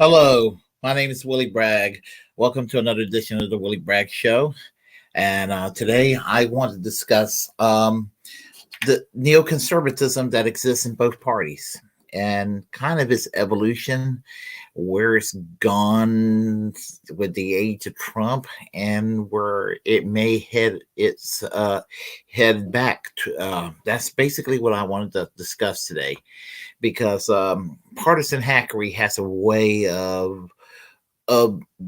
Hello, my name is Willie Bragg. Welcome to another edition of the Willie Bragg Show. And today I want to discuss the neoconservatism that exists in both parties and kind of its evolution, where it's gone with the age of Trump, and where it may head its head back to. That's basically what I wanted to discuss today, because partisan hackery has a way of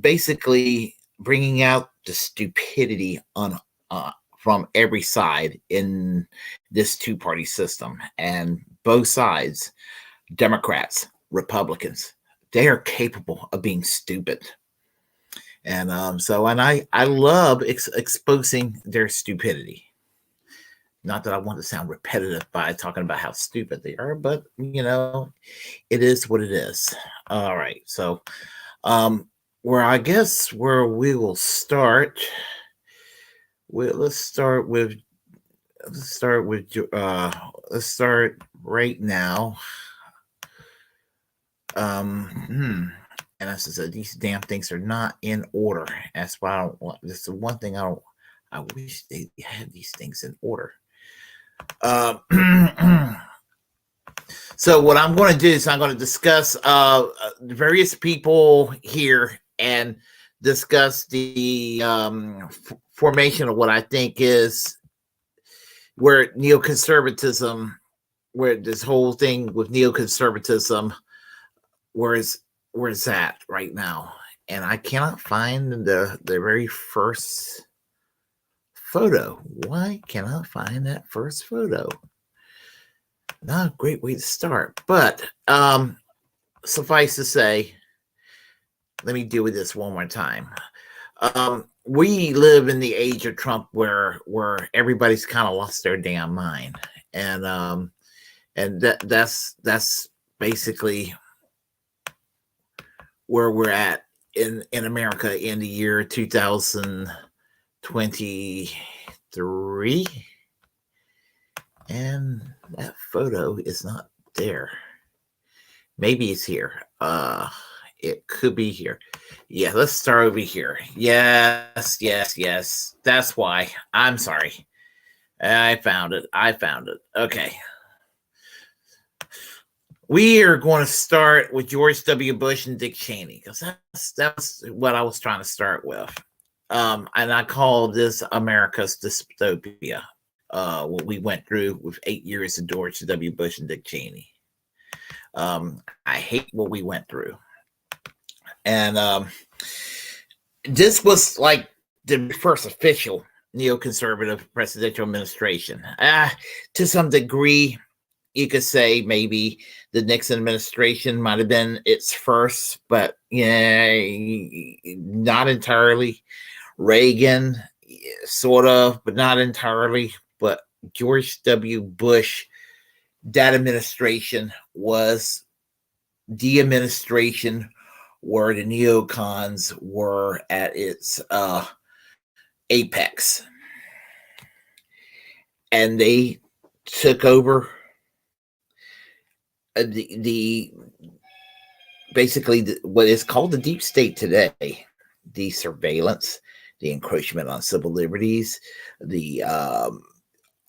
basically bringing out the stupidity on from every side in this two-party system. And both sides, Democrats, Republicans, they are capable of being stupid. And I love exposing their stupidity. Not that I want to sound repetitive by talking about how stupid they are, but it is what it is. All right. So where we will start. Let's start right now. And as I said, these damn things are not in order. That's why I don't want. This is the one thing I wish they had these things in order. So what I'm going to do is I'm going to discuss various people here and discuss the formation of what I think is where neoconservatism, where this whole thing with neoconservatism, where it's at right now. And I cannot find the very first photo. Why cannot I find that first photo? Not a great way to start, but suffice to say, let me deal with this one more time. We live in the age of Trump where everybody's kind of lost their damn mind, and that's basically where we're at in America in the year 2023, and that photo is not there. Maybe it's here. It could be here. Yeah, let's start over here. Yes. That's why. I'm sorry. I found it. Okay. We are going to start with George W. Bush and Dick Cheney, because that's what I was trying to start with. And I call this America's dystopia. What we went through with 8 years of George W. Bush and Dick Cheney. I hate what we went through. And this was like the first official neoconservative presidential administration. To some degree, you could say maybe the Nixon administration might have been its first, but not entirely. Reagan, sort of, but not entirely. But George W. Bush, that administration was the administration where the neocons were at its apex. And they took over basically what is called the deep state today, the surveillance, the encroachment on civil liberties, the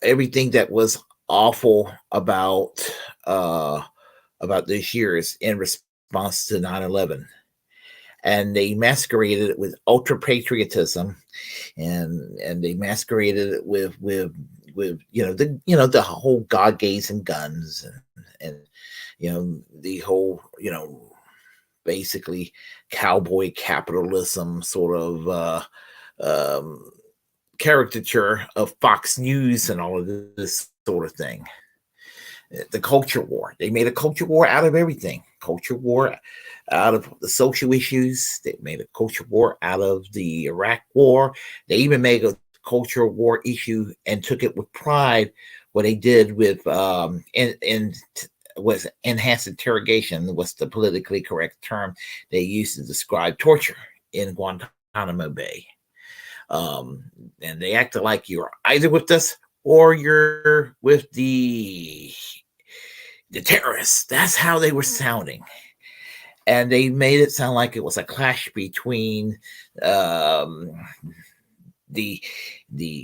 everything that was awful about those years in response to 9/11. And they masqueraded it with ultra patriotism, and they masqueraded it with the whole God gazing guns and the whole basically cowboy capitalism sort of caricature of Fox News and all of this sort of thing. The culture war. They made a culture war out of everything. Culture war out of the social issues. They made a culture war out of the Iraq war. They even made a culture war issue and took it with pride. What they did with was enhanced interrogation, was the politically correct term they used to describe torture in Guantanamo Bay. And they acted like you're either with us or you're with the terrorists. That's how they were sounding. and they made it sound like it was a clash between um, the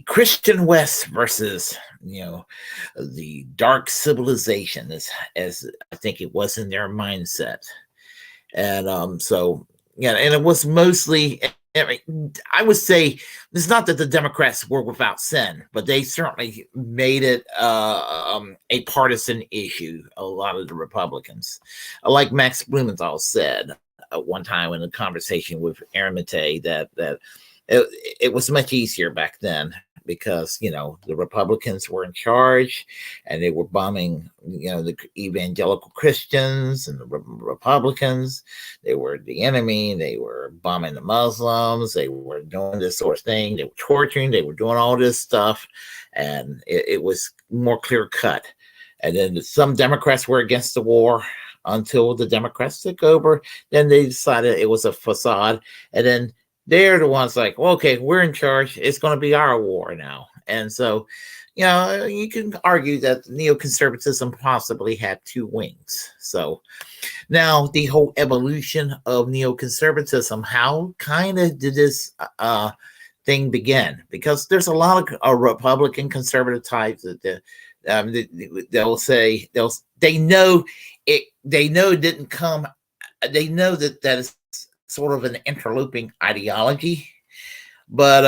Christian West versus the dark civilization, as I think it was in their mindset. And so yeah, and it was mostly, I mean, I would say it's not that the Democrats were without sin, but they certainly made it a partisan issue. A lot of the Republicans, like Max Blumenthal said at one time in a conversation with Aaron Mattei, that it was much easier back then because the Republicans were in charge and they were bombing the evangelical Christians, and the Republicans, they were the enemy. They were bombing the Muslims. They were doing this sort of thing. They were torturing. They were doing all this stuff, and it was more clear cut. And then some Democrats were against the war until the Democrats took over. Then they decided it was a facade, and then they're the ones like, well, okay, we're in charge. It's going to be our war now. And so, you can argue that neoconservatism possibly had two wings. So now the whole evolution of neoconservatism, how kind of did this thing begin? Because there's a lot of Republican conservative types that they'll say they know it didn't come. They know that is sort of an interlooping ideology, but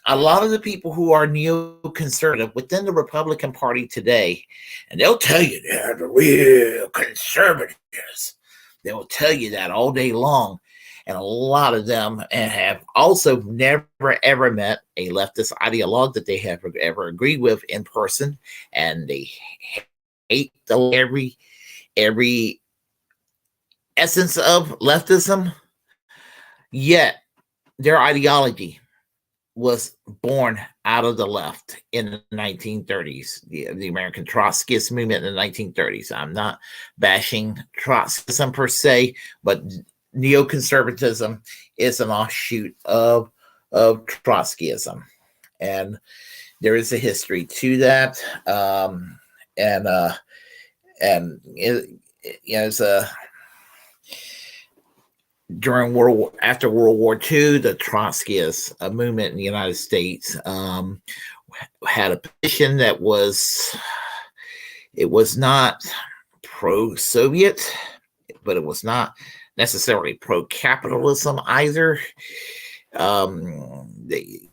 a lot of the people who are neoconservative within the Republican Party today, and they'll tell you they're the real conservatives. They will tell you that all day long, and a lot of them have also never ever met a leftist ideologue that they have ever agreed with in person, and they hate every essence of leftism. Yet their ideology was born out of the left in the 1930s, the American Trotskyist movement in the 1930s. I'm not bashing Trotskyism per se, but neoconservatism is an offshoot of Trotskyism. And there is a history to that. It's a... After World War II, the Trotskyist movement in the United States had a position that was not pro-Soviet, but it was not necessarily pro-capitalism either. They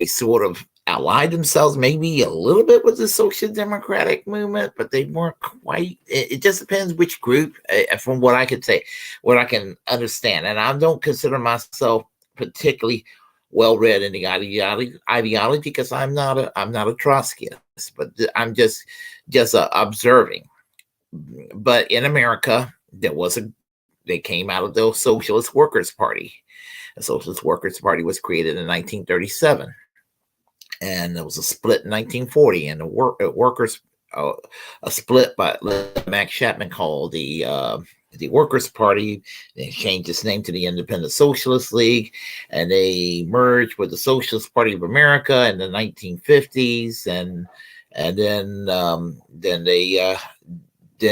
sort of allied themselves maybe a little bit with the social democratic movement, but they weren't quite. It just depends which group, from what I could say, what I can understand. And I don't consider myself particularly well read in the ideology because I'm not a Trotskyist, but I'm just observing. But in America, they came out of the Socialist Workers Party. The Socialist Workers Party was created in 1937. And there was a split in 1940, and the workers, a split by Max Chapman called the Workers' Party. They changed its name to the Independent Socialist League, and they merged with the Socialist Party of America in the 1950s, and then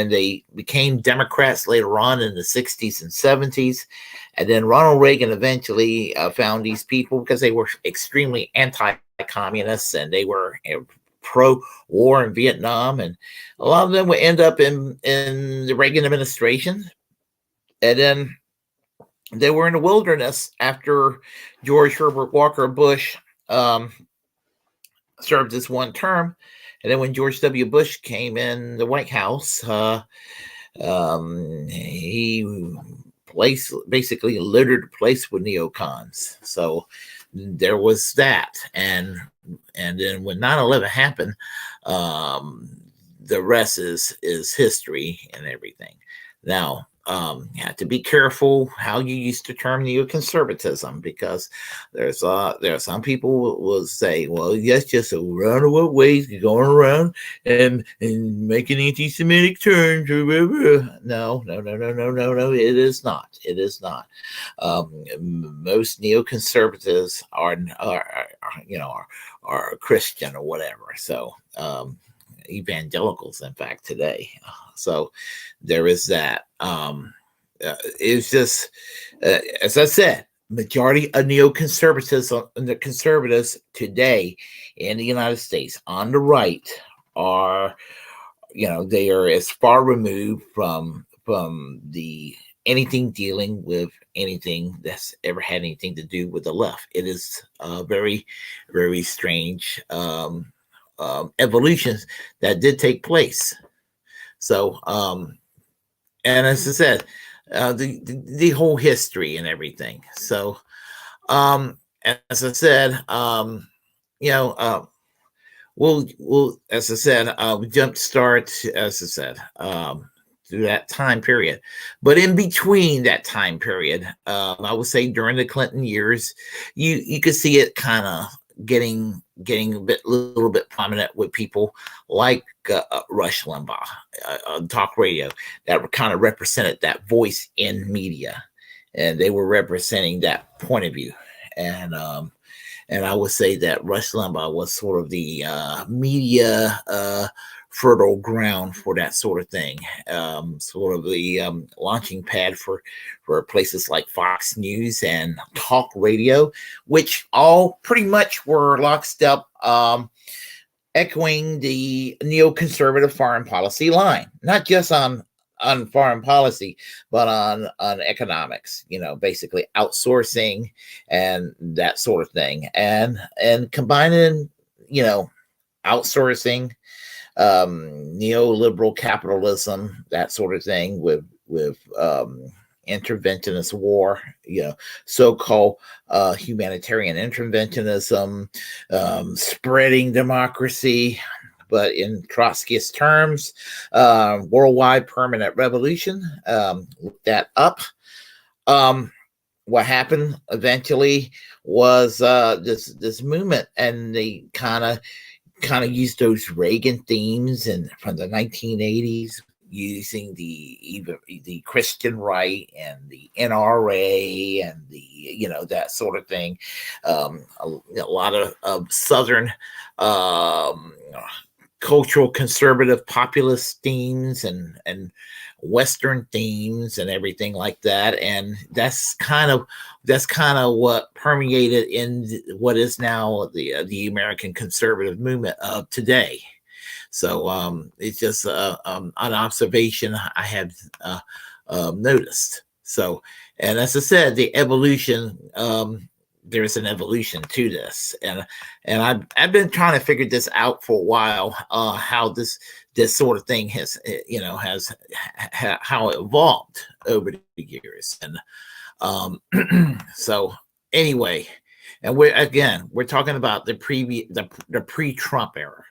they became Democrats later on in the 60s and 70s. And then Ronald Reagan eventually found these people because they were extremely anti-communists, and they were pro-war in Vietnam. And a lot of them would end up in the Reagan administration. And then they were in the wilderness after George Herbert Walker Bush served his one term. And then when George W. Bush came in the White House, he basically littered the place with neocons. So there was that. And then when 9/11 happened, the rest is history and everything. Now, you have to be careful how you use the term neoconservatism, because there are some people will say, well, that's just a roundabout ways going around and making anti-Semitic turns. No, it is not. It is not. Most neoconservatives are Christian or whatever. So evangelicals, in fact, today. So there is that. it's just, as I said, majority of neoconservatism and the conservatives today in the United States on the right are, they are as far removed from the anything dealing with anything that's ever had anything to do with the left. It is very, very strange evolutions that did take place. So, and as I said, the whole history and everything. So, as I said, we'll as I said, jump start, as I said, through that time period. But in between that time period, I would say during the Clinton years, you could see it kind of getting a little bit prominent with people like Rush Limbaugh on talk radio that kind of represented that voice in media, and they were representing that point of view. And I would say that Rush Limbaugh was sort of the media fertile ground for that sort of thing, sort of the launching pad for places like Fox News and talk radio, which all pretty much were lockstep, echoing the neoconservative foreign policy line, not just on foreign policy, but on economics, basically outsourcing and that sort of thing, and combining, outsourcing, neoliberal capitalism, that sort of thing, with interventionist war, so-called humanitarian interventionism, spreading democracy, but in Trotskyist terms, worldwide permanent revolution. Look that up. What happened eventually was this movement, and they kind of used those Reagan themes and from the 1980s, using the Christian right and the NRA and the that sort of thing. A lot of Southern cultural conservative populist themes and Western themes and everything like that, and that's kind of what permeated in what is now the American conservative movement of today. So it's just an observation I had noticed. So, and as I said, the evolution, there's an evolution to this, and I've been trying to figure this out for a while, how this sort of thing has how it evolved over the years. And so anyway, and we're talking about the pre-Trump era.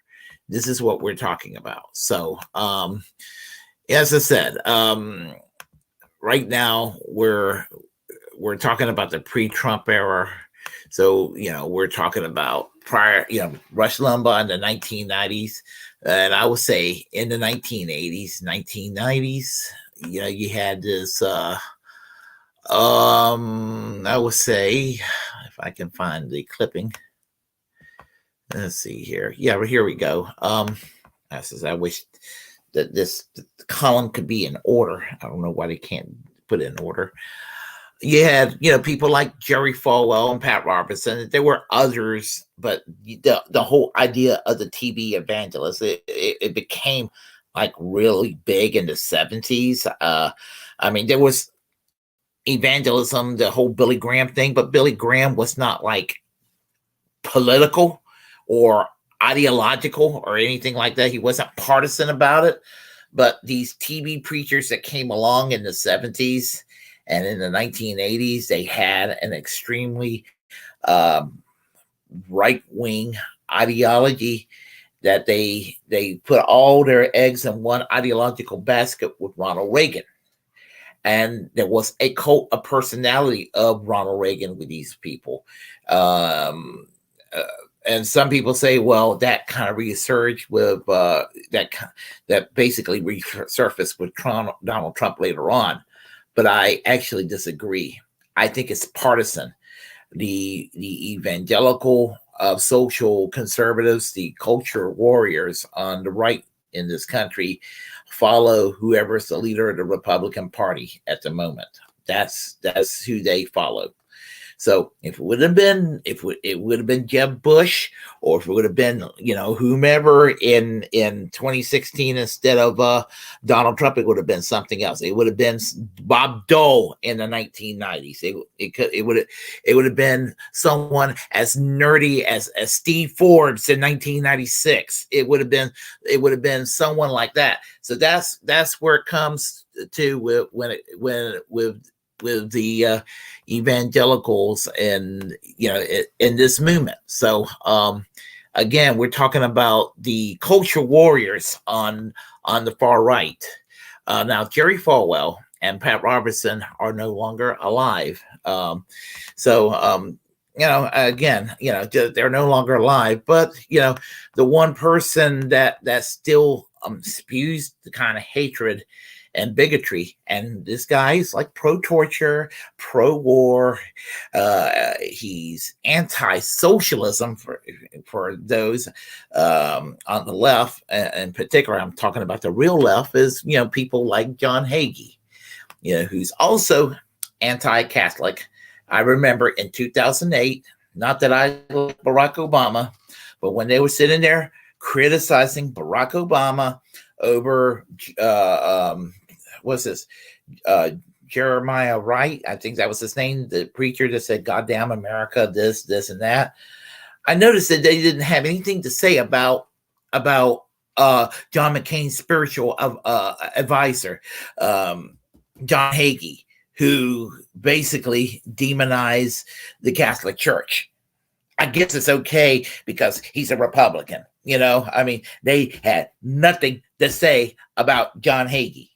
This is what we're talking about. So as I said, right now we're talking about the pre-Trump era. So, we're talking about prior, Rush Limbaugh in the 1990s. And I would say in the 1990s, you had this, I would say, if I can find the clipping. Let's see here. Yeah, here we go. I wish that the column could be in order. I don't know why they can't put it in order. You had, people like Jerry Falwell and Pat Robertson. There were others, but the whole idea of the TV evangelist, it became like really big in the 70s. There was evangelism, the whole Billy Graham thing, but Billy Graham was not like political or ideological or anything like that. He wasn't partisan about it. But these TV preachers that came along in the 70s and in the 1980s, they had an extremely right-wing ideology that they put all their eggs in one ideological basket with Ronald Reagan. And there was a cult of personality of Ronald Reagan with these people. And some people say, well, that kind of resurged with that basically resurfaced with Donald Trump later on. But I actually disagree. I think it's partisan. The evangelical social conservatives, the culture warriors on the right in this country follow whoever's the leader of the Republican Party at the moment. That's who they follow. So if it would have been, it would have been Jeb Bush, or if it would have been, whomever in 2016 instead of Donald Trump, it would have been something else. It would have been Bob Dole in the 1990s. It would have been someone as nerdy as Steve Forbes in 1996. It would have been someone like that. So that's where it comes to with the evangelicals and in this movement. So again, we're talking about the culture warriors on the far right. Now Jerry Falwell and Pat Robertson are no longer alive. Again, they're no longer alive, but the one person that still spews the kind of hatred and bigotry, and this guy's like pro-torture, pro-war. He's anti-socialism for those on the left. In particular, I'm talking about the real left, is people like John Hagee, who's also anti-Catholic. I remember in 2008, not that I like Barack Obama, but when they were sitting there criticizing Barack Obama over Jeremiah Wright, I think that was his name, the preacher that said "Goddamn America," this, and that. I noticed that they didn't have anything to say about John McCain's spiritual advisor, John Hagee, who basically demonized the Catholic Church. I guess it's okay because he's a Republican. They had nothing to say about John Hagee.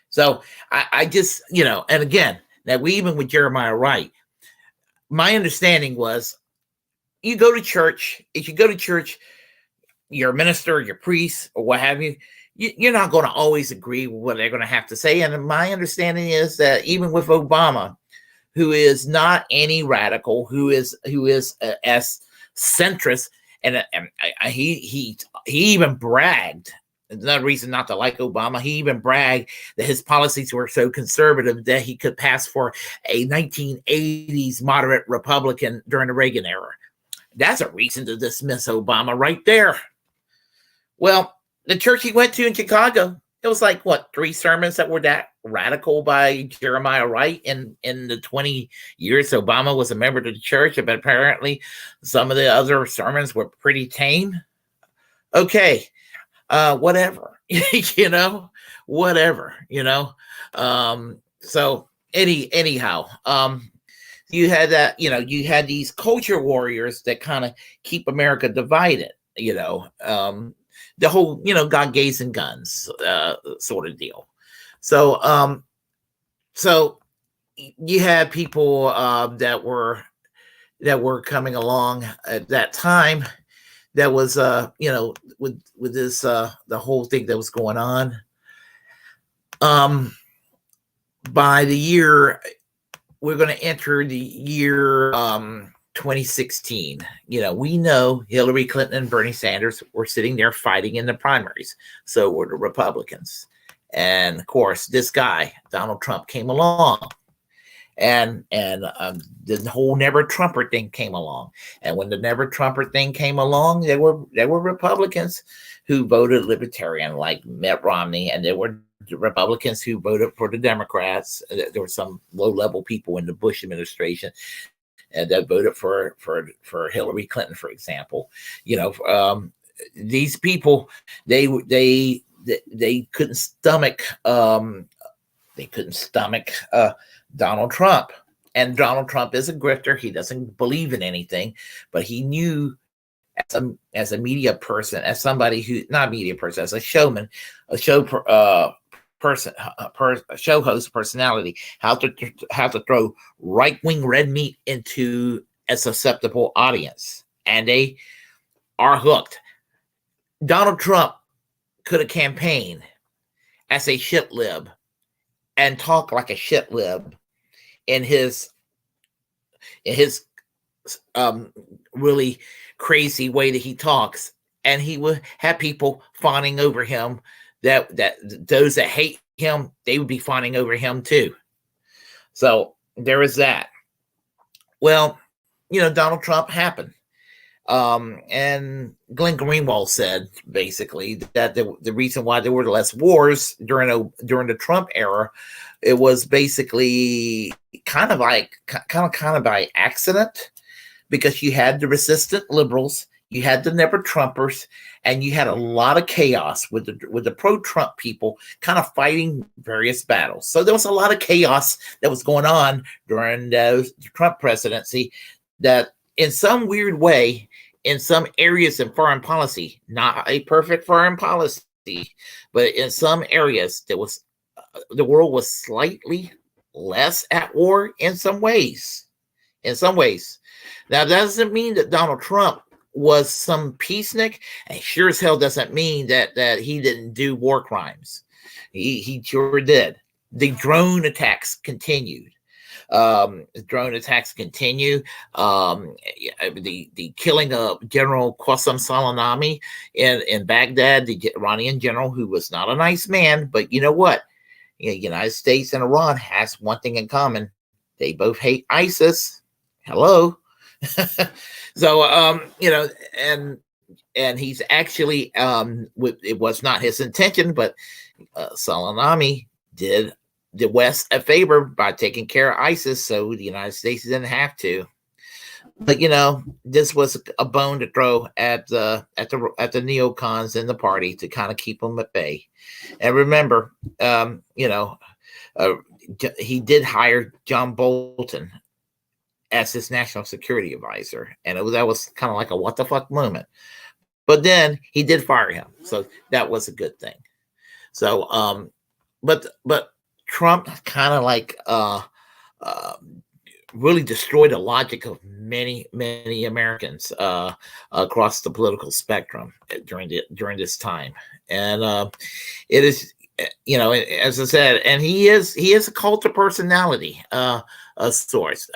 So I just, and again, now even with Jeremiah Wright, my understanding was you go to church, if you go to church, you're a minister, you're a priest, or what have you, you're not going to always agree with what they're going to have to say. And my understanding is that even with Obama, who is not any radical, who is as centrist, and he even bragged. Another reason not to like Obama, he even bragged that his policies were so conservative that he could pass for a 1980s moderate Republican during the Reagan era. That's a reason to dismiss Obama right there. Well, the church he went to in Chicago, it was like, 3 sermons that were that radical by Jeremiah Wright in the 20 years Obama was a member of the church, but apparently some of the other sermons were pretty tame. Okay. Whatever, whatever, so anyhow, you had that, you had these culture warriors that kind of keep America divided, the whole, God, gays, and guns, sort of deal. So, so you had people, that were coming along at that time. That was, with this, the whole thing that was going on. By the year, we're going to enter the year 2016. We know Hillary Clinton and Bernie Sanders were sitting there fighting in the primaries. So were the Republicans. And of course, this guy, Donald Trump, came along. And the whole Never Trumper thing came along. And when the Never Trumper thing came along, there were Republicans who voted libertarian, like Mitt Romney, and there were Republicans who voted for the Democrats. There were some low-level people in the Bush administration that voted for Hillary Clinton, for example. These people, they couldn't stomach Donald Trump. And Donald Trump is a grifter. He doesn't believe in anything, but he knew as a media person, as somebody who, not a media person, as a showman, a show host personality, how to throw right-wing red meat into a susceptible audience. And they are hooked. Donald Trump could have campaigned as a shit lib and talk like a shit lib in his really crazy way that he talks, and he would have people fawning over him that those that hate him, they would be fawning over him too. So there is that. Well, Donald Trump happened. And Glenn Greenwald said basically that the reason why there were less wars during the Trump era, it was basically kind of by accident, because you had the resistant liberals, you had the never Trumpers, and you had a lot of chaos with the pro-Trump people kind of fighting various battles. So there was a lot of chaos that was going on during the Trump presidency that, in some weird way, in some areas in foreign policy, not a perfect foreign policy, but in some areas there was the world was slightly less at war in some ways. In some ways. Now, that doesn't mean that Donald Trump was some peacenik, and sure as hell doesn't mean that he didn't do war crimes. He sure did. The drone attacks continued. Drone attacks continue. The killing of General Qasem Soleimani in Baghdad, the Iranian general, who was not a nice man, but you know what? The United States and Iran has one thing in common: they both hate ISIS. Hello. So and he's actually it was not his intention, but Soleimani did the West a favor by taking care of ISIS, so the United States didn't have to. But this was a bone to throw at the neocons in the party to kind of keep them at bay. And remember, he did hire John Bolton as his national security advisor, and that was kind of like a what the fuck moment. But then he did fire him, so that was a good thing. So, but Trump kind of like really destroyed the logic of many Americans across the political spectrum during this time, and it is, as I said, and he is a cult of personality of sorts.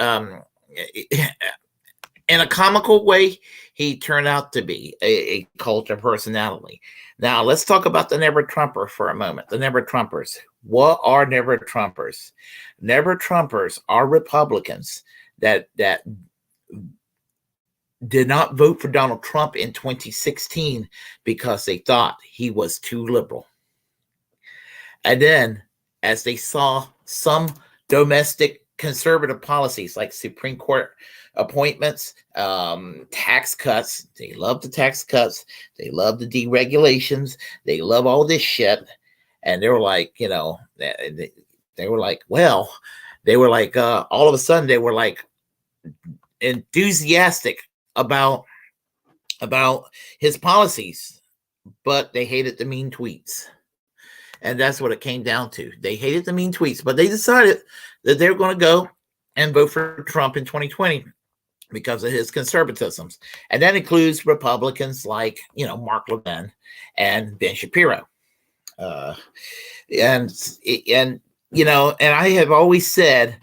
In a comical way, he turned out to be a cult of personality. Now, let's talk about the Never Trumper for a moment. The Never Trumpers. What are Never Trumpers? Never Trumpers are Republicans that did not vote for Donald Trump in 2016 because they thought he was too liberal. And then, as they saw some domestic conservative policies like Supreme Court appointments, tax cuts, they love the tax cuts, they love the deregulations, they love all this shit. And they were like, they were like, all of a sudden they were like enthusiastic about his policies, but they hated the mean tweets. And that's what it came down to. They hated the mean tweets, but they decided that they're going to go and vote for Trump in 2020 because of his conservatisms. And that includes Republicans like, Mark Levin and Ben Shapiro. And I have always said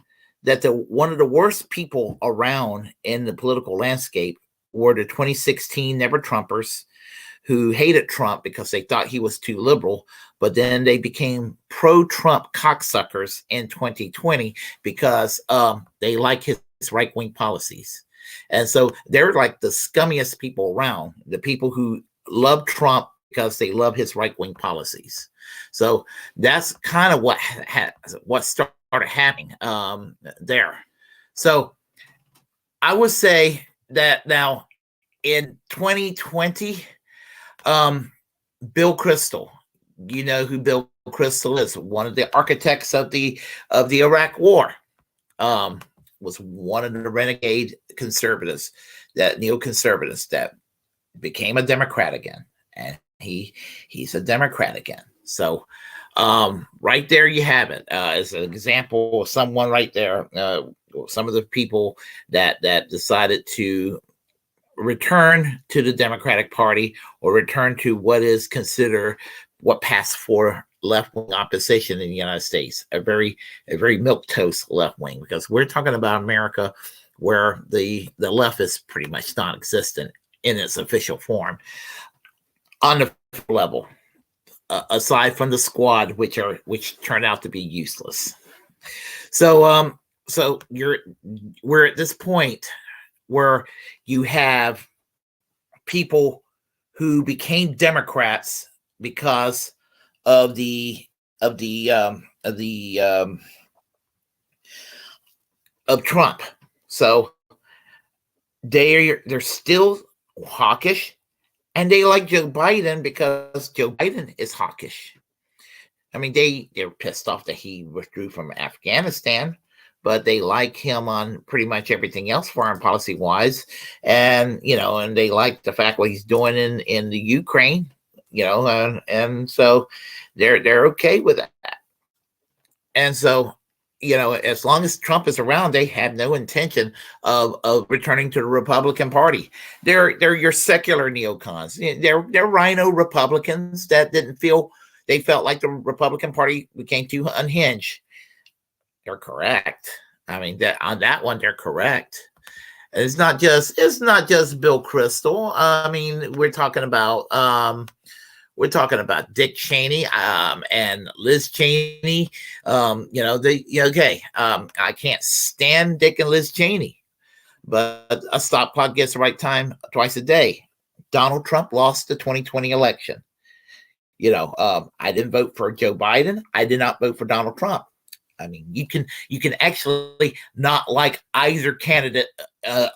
that one of the worst people around in the political landscape were the 2016 Never Trumpers, who hated Trump because they thought he was too liberal, but then they became pro-Trump cocksuckers in 2020 because they like his right-wing policies. And so they're like the scummiest people around, the people who love Trump because they love his right-wing policies. So that's kind of what started happening there. So I would say that now in 2020, Bill Kristol, you know who Bill Kristol is, one of the architects of the Iraq War, was one of the renegade conservatives, that neoconservatives that became a Democrat again, and he's a Democrat again. So right there you have it as an example of someone right there, some of the people that decided to return to the Democratic Party or return to what is considered what passed for left-wing opposition in the United States, a very milquetoast left wing, because we're talking about America where the left is pretty much non-existent in its official form on the level. aside from the squad, which turned out to be useless. So we're at this point where you have people who became Democrats because of Trump. So they're still hawkish, and they like Joe Biden because Joe Biden is hawkish. I mean, they're pissed off that he withdrew from Afghanistan, but they like him on pretty much everything else foreign policy wise. And, and they like the fact what he's doing in the Ukraine, and so they're okay with that. And so, as long as Trump is around, they have no intention of returning to the Republican Party. They're your secular neocons. They're rhino Republicans that they felt like the Republican Party became too unhinged. They're correct. I mean, on that one, they're correct. It's not just Bill Kristol. I mean, we're talking about Dick Cheney and Liz Cheney. I can't stand Dick and Liz Cheney, but a stop clock gets the right time twice a day. Donald Trump lost the 2020 election. I didn't vote for Joe Biden. I did not vote for Donald Trump. I mean, you can actually not like either candidate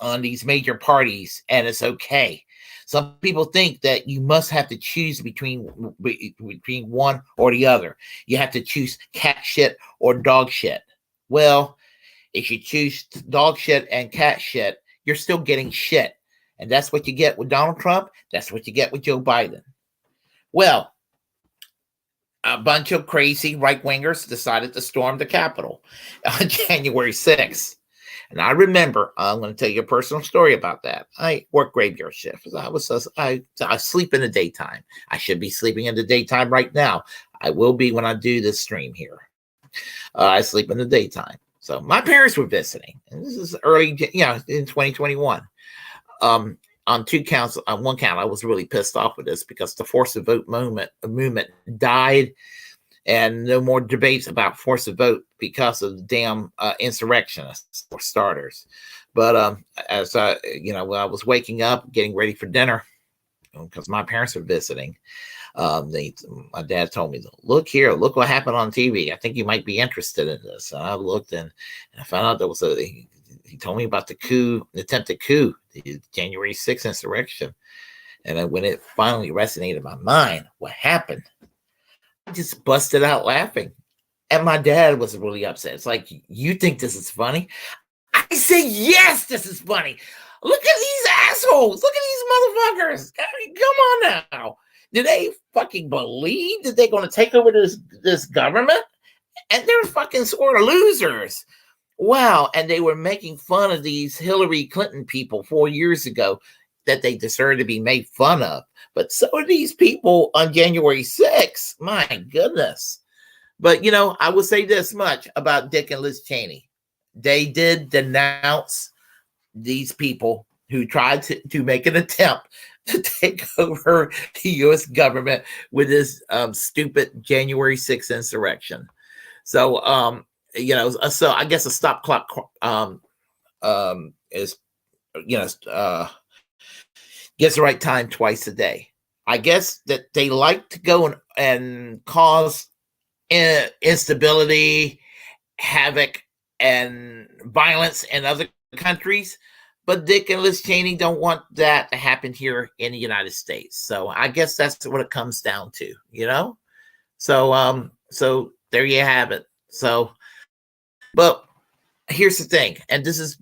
on these major parties, and it's okay. Some people think that you must have to choose between one or the other. You have to choose cat shit or dog shit. Well, if you choose dog shit and cat shit, you're still getting shit. And that's what you get with Donald Trump. That's what you get with Joe Biden. Well, a bunch of crazy right-wingers decided to storm the Capitol on January 6th. And I remember, I'm going to tell you a personal story about that. I work graveyard shift. I sleep in the daytime. I should be sleeping in the daytime right now. I will be when I do this stream here. I sleep in the daytime. So my parents were visiting, and this is early, in 2021. On two counts, on one count, I was really pissed off with this because the force of vote movement died, and no more debates about force of vote because of the damn insurrectionists, for starters. But as when I was waking up, getting ready for dinner, because my parents were visiting, my dad told me, "Look here, look what happened on TV. I think you might be interested in this." And I looked, and I found out there was he told me about the attempted coup, the January 6th insurrection. And then when it finally resonated in my mind, what happened, I just busted out laughing. And my dad was really upset. It's like, you think this is funny? I say, yes, this is funny. Look at these assholes. Look at these motherfuckers. Come on now. Do they fucking believe that they're going to take over this government? And they're fucking sort of losers. Wow. And they were making fun of these Hillary Clinton people 4 years ago that they deserve to be made fun of. But so are these people on January 6th. My goodness. But, I will say this much about Dick and Liz Cheney. They did denounce these people who tried to make an attempt to take over the U.S. government with this stupid January 6th insurrection. So, so I guess a stop clock is, gets the right time twice a day. I guess that they like to go and cause instability, havoc, and violence in other countries. But Dick and Liz Cheney don't want that to happen here in the United States. So I guess that's what it comes down to, So, so there you have it. So, but here's the thing, and this is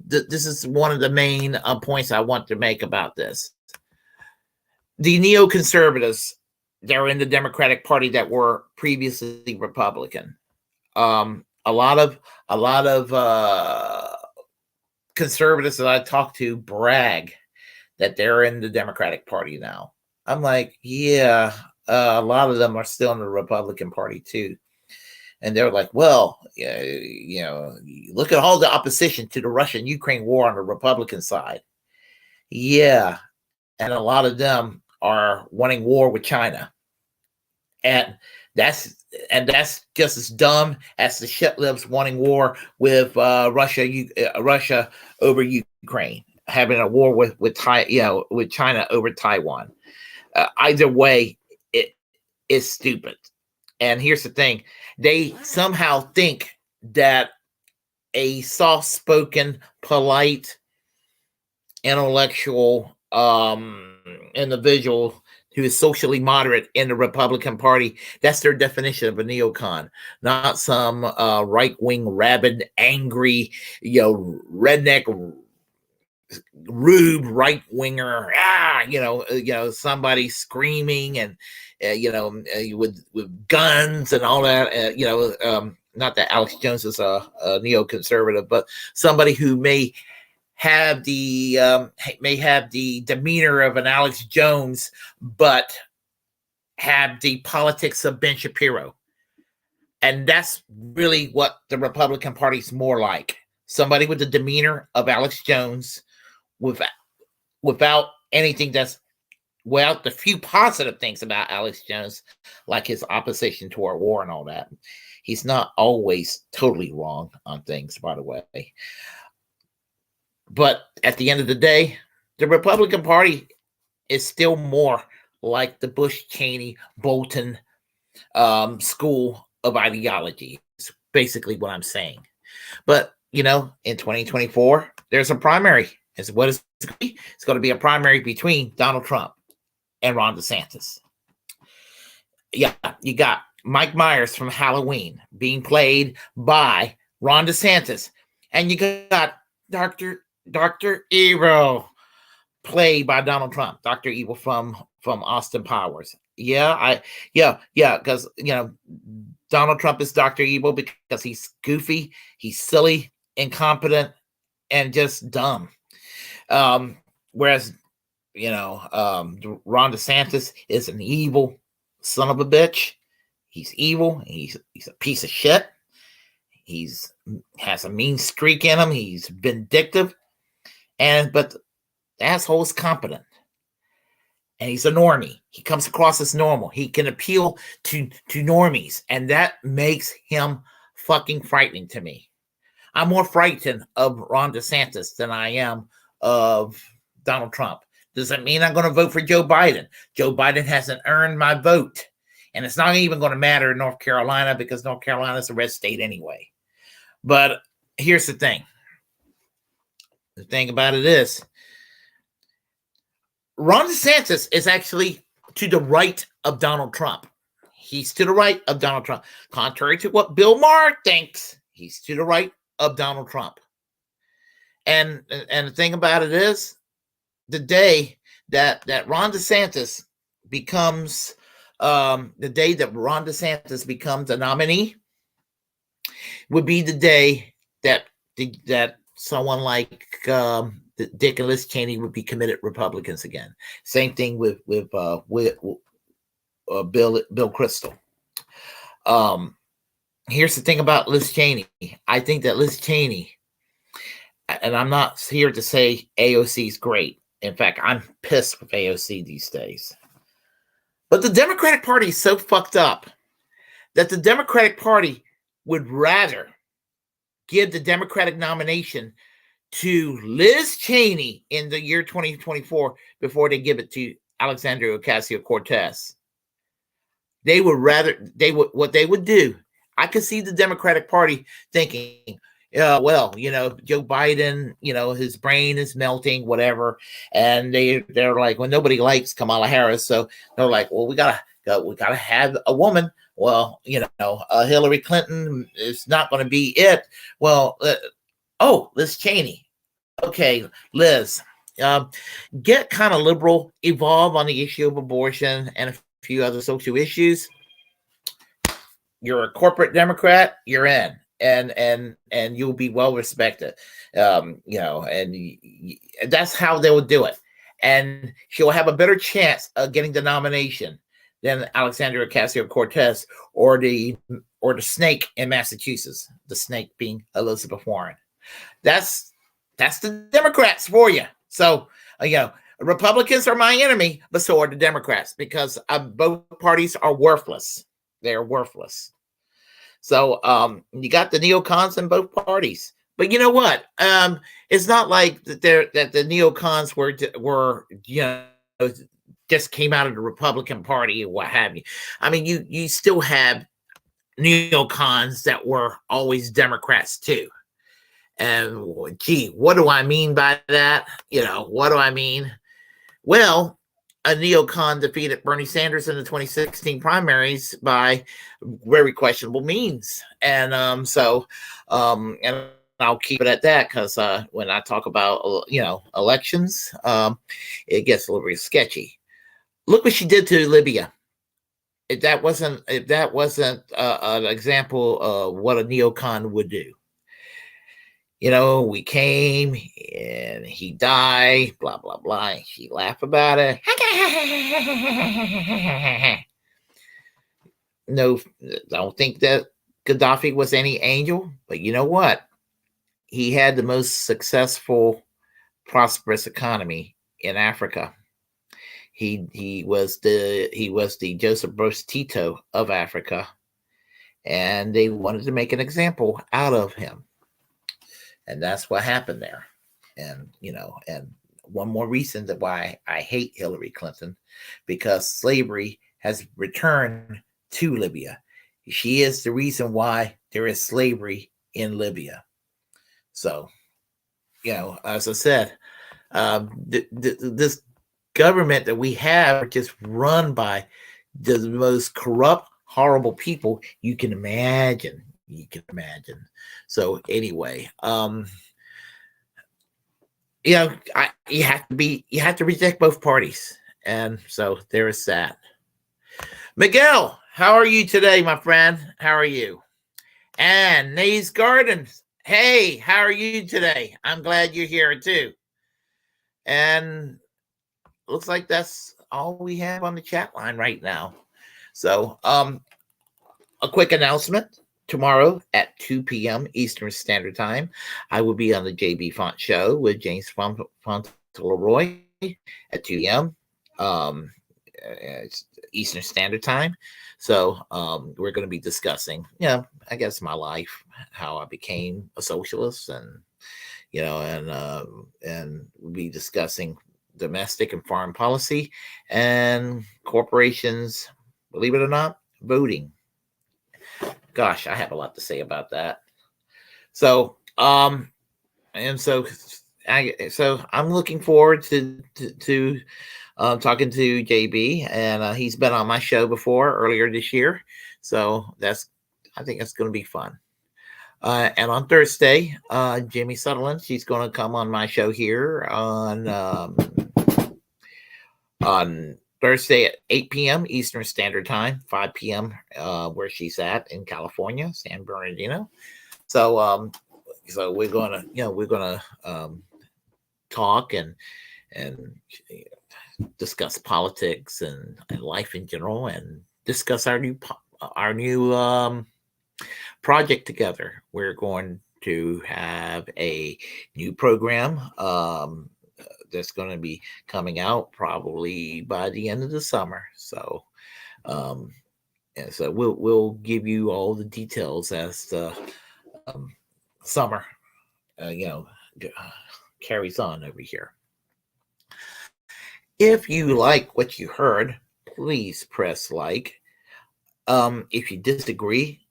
one of the main points I want to make about this. The neoconservatives, they're in the Democratic Party that were previously Republican. A lot of conservatives that I talk to brag that they're in the Democratic Party now. I'm like, yeah, a lot of them are still in the Republican Party too. And they're like, well, look at all the opposition to the Russian-Ukraine war on the Republican side. Yeah. And a lot of them are wanting war with China. and that's just as dumb as the shitlibs wanting war with Russia over Ukraine, having a war with China over Taiwan. Either way, it is stupid. And here's the thing: they somehow think that a soft-spoken, polite, intellectual individual who is socially moderate in the Republican Party, that's their definition of a neocon, not some right-wing, rabid, angry, redneck, rube right-winger, somebody screaming and with guns and all that. Not that Alex Jones is a neoconservative, but somebody who may have the demeanor of an Alex Jones, but have the politics of Ben Shapiro. And that's really what the Republican Party is more like. Somebody with the demeanor of Alex Jones, without anything without the few positive things about Alex Jones, like his opposition to our war and all that. He's not always totally wrong on things, by the way. But at the end of the day, the Republican Party is still more like the Bush-Cheney, Bolton school of ideology. It's basically what I'm saying. But, in 2024, there's a primary. It's what it's going to be. It's going to be a primary between Donald Trump and Ron DeSantis. Yeah, you got Mike Myers from Halloween being played by Ron DeSantis. And you got Dr. Evil played by Donald Trump. Dr. Evil from Austin Powers. Because Donald Trump is Dr. Evil because he's goofy, he's silly, incompetent, and just dumb. Whereas Ron DeSantis is an evil son of a bitch. He's evil. He's a piece of shit. Has a mean streak in him. He's vindictive, but the asshole is competent, and he's a normie. He comes across as normal. He can appeal to normies, and that makes him fucking frightening to me. I'm more frightened of Ron DeSantis than I am of Donald Trump. Does that mean I'm going to vote for Joe Biden? Joe Biden hasn't earned my vote. And it's not even going to matter in North Carolina because North Carolina is a red state anyway. But here's the thing. The thing about it is, Ron DeSantis is actually to the right of Donald Trump. He's to the right of Donald Trump. Contrary to what Bill Maher thinks, he's to the right of Donald Trump. And the thing about it is, the day that Ron DeSantis becomes the nominee would be the day that someone like Dick and Liz Cheney would be committed Republicans again. Same thing with Bill Kristol. Here's the thing about Liz Cheney. I think that Liz Cheney, and I'm not here to say AOC is great. In fact, I'm pissed with AOC these days. But the Democratic Party is so fucked up that the Democratic Party would rather give the Democratic nomination to Liz Cheney in the year 2024 before they give it to Alexandria Ocasio-Cortez. What they would do, I could see the Democratic Party thinking, Joe Biden, his brain is melting, whatever. And they're like, well, nobody likes Kamala Harris. So they're like, well, we gotta have a woman. Well, Hillary Clinton is not going to be it. Well, Liz Cheney. Okay, Liz, get kind of liberal, evolve on the issue of abortion and a few other social issues. You're a corporate Democrat, you're in. And you'll be well respected, and that's how they will do it. And she'll have a better chance of getting the nomination than Alexandria Ocasio-Cortez or the snake in Massachusetts. The snake being Elizabeth Warren. That's the Democrats for you. So Republicans are my enemy, but so are the Democrats, because both parties are worthless. They're worthless. So you got the neocons in both parties. But you know what? It's not like that the neocons were just came out of the Republican Party or what have you. I mean, you still have neocons that were always Democrats too. And gee, what do I mean by that? What do I mean? Well, a neocon defeated Bernie Sanders in the 2016 primaries by very questionable means. And and I'll keep it at that, because when I talk about elections, it gets a little bit sketchy. Look what she did to Libya. If that wasn't an example of what a neocon would do. We came and he died, blah, blah, blah. And she laughed about it. No, don't think that Gaddafi was any angel, but you know what? He had the most successful, prosperous economy in Africa. He was the Joseph Broz Tito of Africa, and they wanted to make an example out of him. And that's what happened there. And, and one more reason that why I hate Hillary Clinton, because slavery has returned to Libya. She is the reason why there is slavery in Libya. So, as I said, this government that we have are just run by the most corrupt, horrible people you can imagine. So anyway, you have to reject both parties, and so there is that. Miguel, how are you today, my friend? How are you? And Nays Gardens, hey, how are you today? I'm glad you're here too. And looks like that's all we have on the chat line right now. So, a quick announcement. Tomorrow at 2 p.m. Eastern Standard Time, I will be on the JB Font Show with James Fauntleroy at 2 p.m. Eastern Standard Time. So we're going to be discussing, I guess my life, how I became a socialist, and and we'll be discussing domestic and foreign policy and corporations, believe it or not, voting. Gosh, I have a lot to say about that. So, so I'm looking forward to talking to JB, and he's been on my show before earlier this year. So I think that's going to be fun. And on Thursday, Jimi Sunderland, she's going to come on my show here on Thursday at 8 p.m. Eastern Standard Time, 5 p.m. Where she's at in California, San Bernardino. So we're gonna talk and discuss politics and life in general, and discuss our new project together. We're going to have a new program that's going to be coming out probably by the end of the summer. So, and so we'll give you all the details as the summer, carries on over here. If you like what you heard, please press like. If you disagree,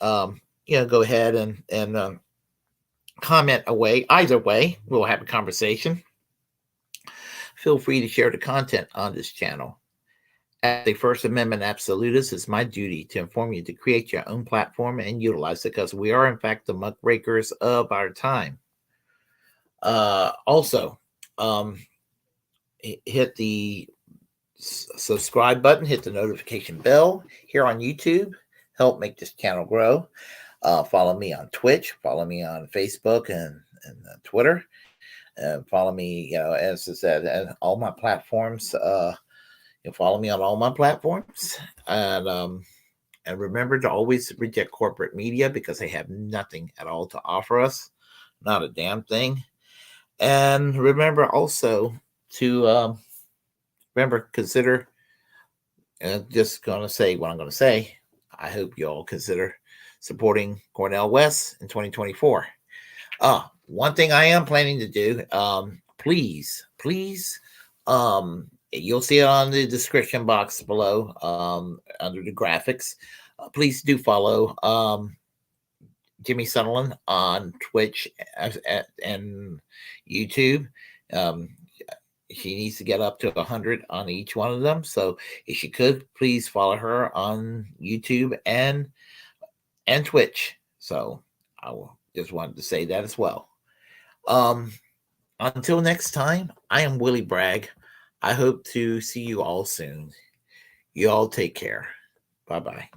go ahead and comment away. Either way, we'll have a conversation. Feel free to share the content on this channel. As a First Amendment absolutist, it's my duty to inform you to create your own platform and utilize it, because we are, in fact, the muckrakers of our time. Also, hit the subscribe button, hit the notification bell here on YouTube. Help make this channel grow. Follow me on Twitch. Follow me on Facebook and Twitter. Follow me, as I said, and all my platforms. Follow me on all my platforms, and remember to always reject corporate media, because they have nothing at all to offer us, not a damn thing. And remember also to remember, consider, just going to say what I'm going to say. I hope you all consider supporting Cornel West in 2024. One thing I am planning to do, please, you'll see it on the description box below, under the graphics. Please do follow Jimi Sunderland on Twitch and YouTube. She needs to get up to 100 on each one of them. So if you could, please follow her on YouTube and Twitch. So I just wanted to say that as well. Until next time, I am Willie Bragg. I hope to see you all soon. You all take care. Bye-bye.